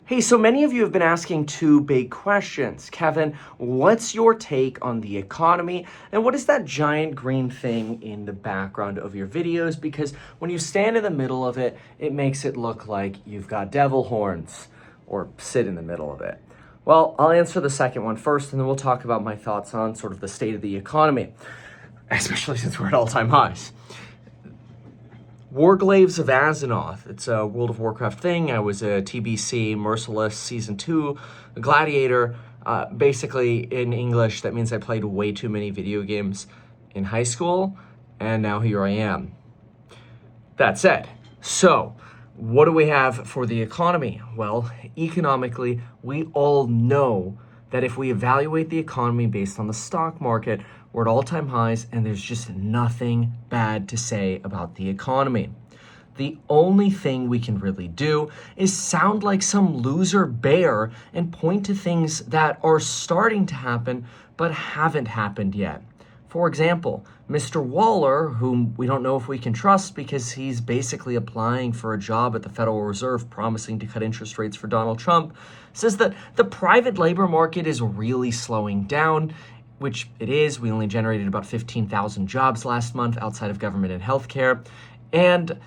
Hey, so many of you have been asking two big questions. Kevin, what's your take on the economy? And what is that giant green thing in the background of your videos? Because when you stand in the middle of it, it makes it look like you've got devil horns, or sit in the middle of it. Well, I'll answer the second one first, and then we'll talk about my thoughts on sort of the state of the economy, especially since we're at all-time highs. Warglaves of Azeroth. It's a World of Warcraft thing. I was a TBC Merciless Season 2 gladiator. Basically, in English, that means I played way too many video games in high school, and now here I am. That said, so what do we have for the economy? Well, economically, we all know that if we evaluate the economy based on the stock market, we're at all-time highs, and there's just nothing bad to say about the economy. The only thing we can really do is sound like some loser bear and point to things that are starting to happen but haven't happened yet. For example, Mr. Waller, whom we don't know if we can trust because he's basically applying for a job at the Federal Reserve promising to cut interest rates for Donald Trump, says that the private labor market is really slowing down, which it is. We only generated about 15,000 jobs last month outside of government and healthcare. And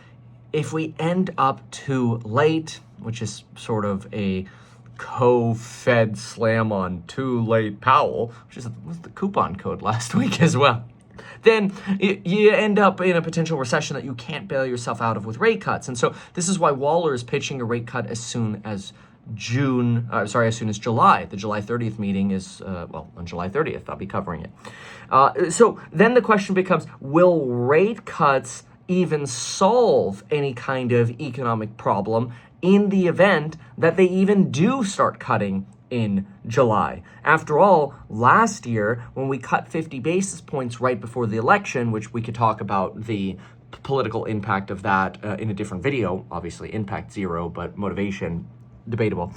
if we end up too late, which is sort of a co-fed slam on too late Powell, which was the coupon code last week as well, then you end up in a potential recession that you can't bail yourself out of with rate cuts. And so this is why Waller is pitching a rate cut as soon as as soon as July. The July 30th meeting is, on July 30th, I'll be covering it. So then the question becomes, will rate cuts even solve any kind of economic problem in the event that they even do start cutting in July? After all, last year, when we cut 50 basis points right before the election, which we could talk about the political impact of that in a different video, obviously impact zero, but motivation debatable.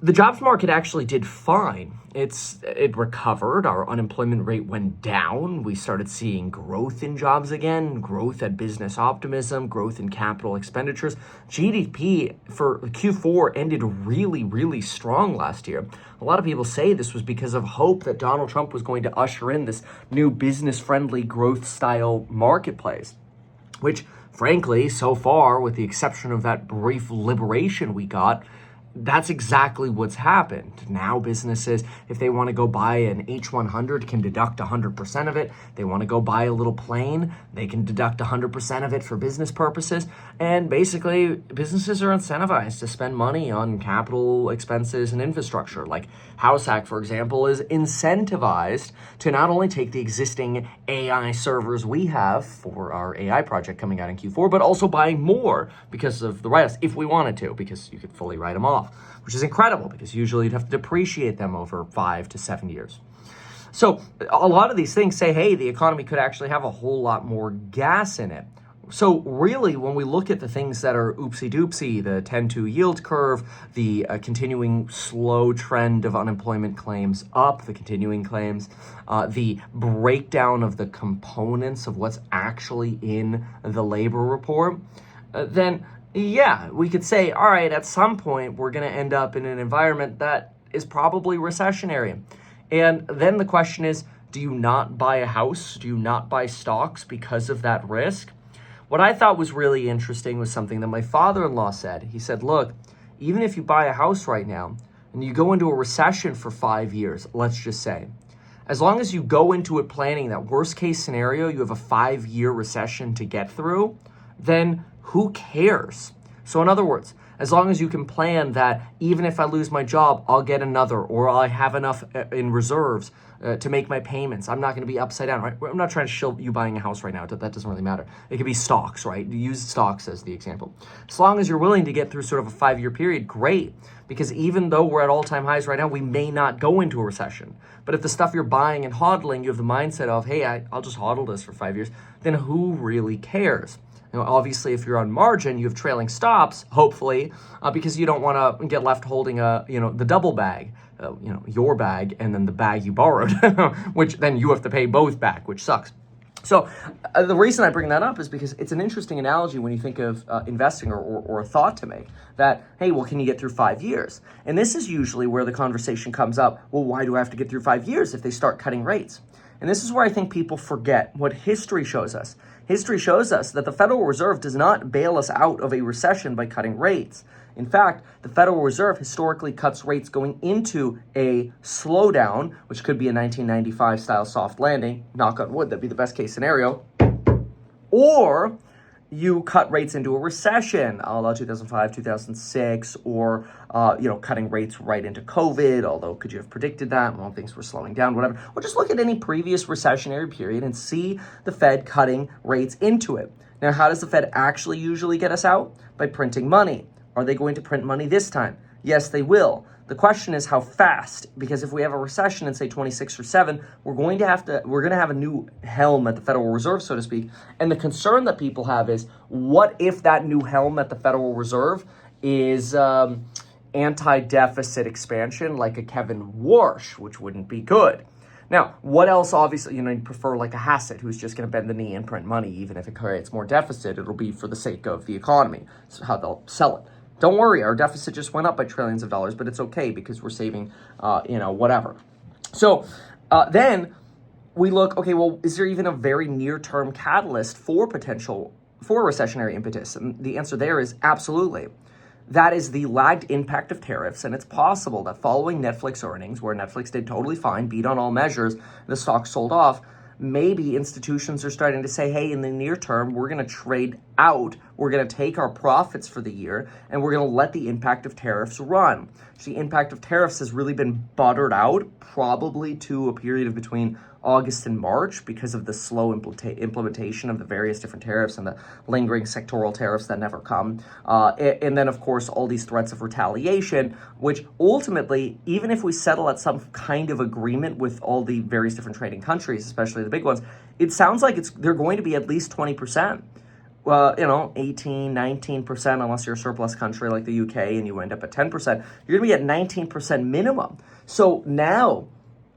The jobs market actually did fine. It recovered. Our unemployment rate went down. We started seeing growth in jobs again, growth at business optimism, growth in capital expenditures. GDP for Q4 ended really, really strong last year. A lot of people say this was because of hope that Donald Trump was going to usher in this new business-friendly growth style marketplace, which frankly, so far, with the exception of that brief liberation we got, that's exactly what's happened. Now businesses, if they want to go buy an H100, can deduct 100% of it. They want to go buy a little plane, they can deduct 100% of it for business purposes. And basically, businesses are incentivized to spend money on capital expenses and infrastructure. Like House Hack, for example, is incentivized to not only take the existing AI servers we have for our AI project coming out in Q4, but also buy more because of the write-offs, if we wanted to, because you could fully write them off, which is incredible because usually you'd have to depreciate them over 5 to 7 years. So a lot of these things say, hey, the economy could actually have a whole lot more gas in it. So really, when we look at the things that are oopsie-doopsie, the 10-2 yield curve, the continuing slow trend of unemployment claims up, the continuing claims, the breakdown of the components of what's actually in the labor report, then yeah, we could say, all right, at some point, we're going to end up in an environment that is probably recessionary. And then the question is, do you not buy a house? Do you not buy stocks because of that risk? What I thought was really interesting was something that my father-in-law said. He said, look, even if you buy a house right now and you go into a recession for 5 years, let's just say, as long as you go into it planning that worst case scenario, you have a 5-year recession to get through, then who cares? So in other words, as long as you can plan that even if I lose my job, I'll get another, or I have enough in reserves to make my payments. I'm not going to be upside down, right? I'm not trying to shill you buying a house right now. That doesn't really matter. It could be stocks, right? Use stocks as the example. As long as you're willing to get through sort of a 5-year period, great. Because even though we're at all-time highs right now, we may not go into a recession. But if the stuff you're buying and hodling, you have the mindset of, hey, I'll just hodl this for 5 years, then who really cares? You know, obviously, if you're on margin, you have trailing stops, hopefully, because you don't want to get left holding the double bag, your bag and then the bag you borrowed, which then you have to pay both back, which sucks. So the reason I bring that up is because it's an interesting analogy when you think of investing or a thought to make that, hey, well, can you get through 5 years? And this is usually where the conversation comes up, well, why do I have to get through 5 years if they start cutting rates? And this is where I think people forget what history shows us. History shows us that the Federal Reserve does not bail us out of a recession by cutting rates. In fact, the Federal Reserve historically cuts rates going into a slowdown, which could be a 1995 style soft landing, knock on wood, that'd be the best case scenario, or you cut rates into a recession, a la 2005, 2006, or, cutting rates right into COVID, although could you have predicted that? Well, things were slowing down, whatever. Or just look at any previous recessionary period and see the Fed cutting rates into it. Now, how does the Fed actually usually get us out? By printing money. Are they going to print money this time? Yes, they will. The question is how fast, because if we have a recession in say 26 or 7, we're going to have a new helm at the Federal Reserve, so to speak. And the concern that people have is, what if that new helm at the Federal Reserve is anti-deficit expansion like a Kevin Warsh, which wouldn't be good. Now, what else? Obviously, you prefer like a Hassett who's just going to bend the knee and print money, even if it creates more deficit, it'll be for the sake of the economy. That's how they'll sell it. Don't worry, our deficit just went up by trillions of dollars, but it's okay because we're saving, whatever. So then we look, okay, well, is there even a very near-term catalyst for recessionary impetus? And the answer there is absolutely. That is the lagged impact of tariffs, and it's possible that following Netflix earnings, where Netflix did totally fine, beat on all measures, the stock sold off, maybe institutions are starting to say, hey, in the near term, we're going to trade out. We're going to take our profits for the year, and we're going to let the impact of tariffs run. So the impact of tariffs has really been buttered out, probably to a period of between August and March because of the slow implementation of the various different tariffs and the lingering sectoral tariffs that never come. And then, of course, all these threats of retaliation, which ultimately, even if we settle at some kind of agreement with all the various different trading countries, especially the big ones, it sounds like they're going to be at least 20%. 18, 19%, unless you're a surplus country like the UK and you end up at 10%, you're going to be at 19% minimum. So now,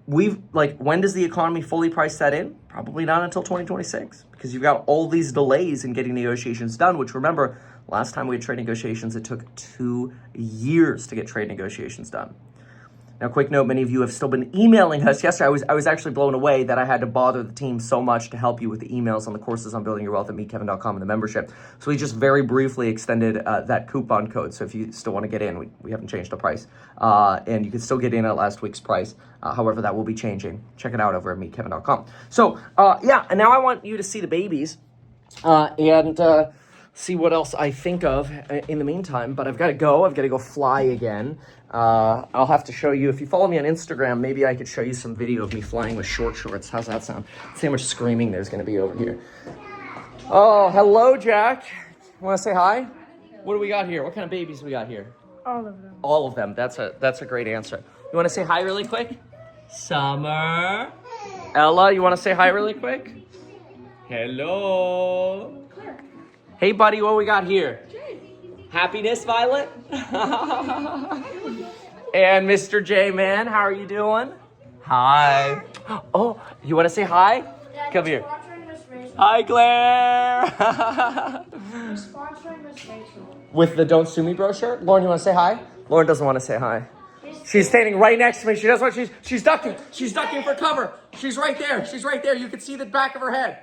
when does the economy fully price that in? Probably not until 2026, because you've got all these delays in getting negotiations done, which, remember, last time we had trade negotiations, it took 2 years to get trade negotiations done. Now, quick note, many of you have still been emailing us. Yesterday, I was actually blown away that I had to bother the team so much to help you with the emails on the courses on building your wealth at meetkevin.com and the membership. So we just very briefly extended that coupon code. So if you still want to get in, we haven't changed the price. And you can still get in at last week's price. However, that will be changing. Check it out over at meetkevin.com. So, and now I want you to see the babies and see what else I think of in the meantime. But I've got to go. I've got to go fly again. I'll have to show you, if you follow me on Instagram, maybe I could show you some video of me flying with short shorts. How's that sound? See how much screaming there's going to be over here. Oh, hello, Jack. Want to say hi? What do we got here? What kind of babies we got here? All of them. All of them. That's a great answer. You want to say hi really quick? Summer. Ella, you want to say hi really quick? Hello. Hey, buddy, what we got here? Happiness, Violet? And Mr. J, man, how are you doing? Hi. Oh, you want to say hi? Dad, come here. Miss Hi, Claire. We're sponsoring Miss Rachel. With the Don't Sue Me brochure? Lauren, you want to say hi? Lauren doesn't want to say hi. She's standing right next to me. She doesn't want. She's ducking. She's ducking for cover. She's right there. She's right there. You can see the back of her head.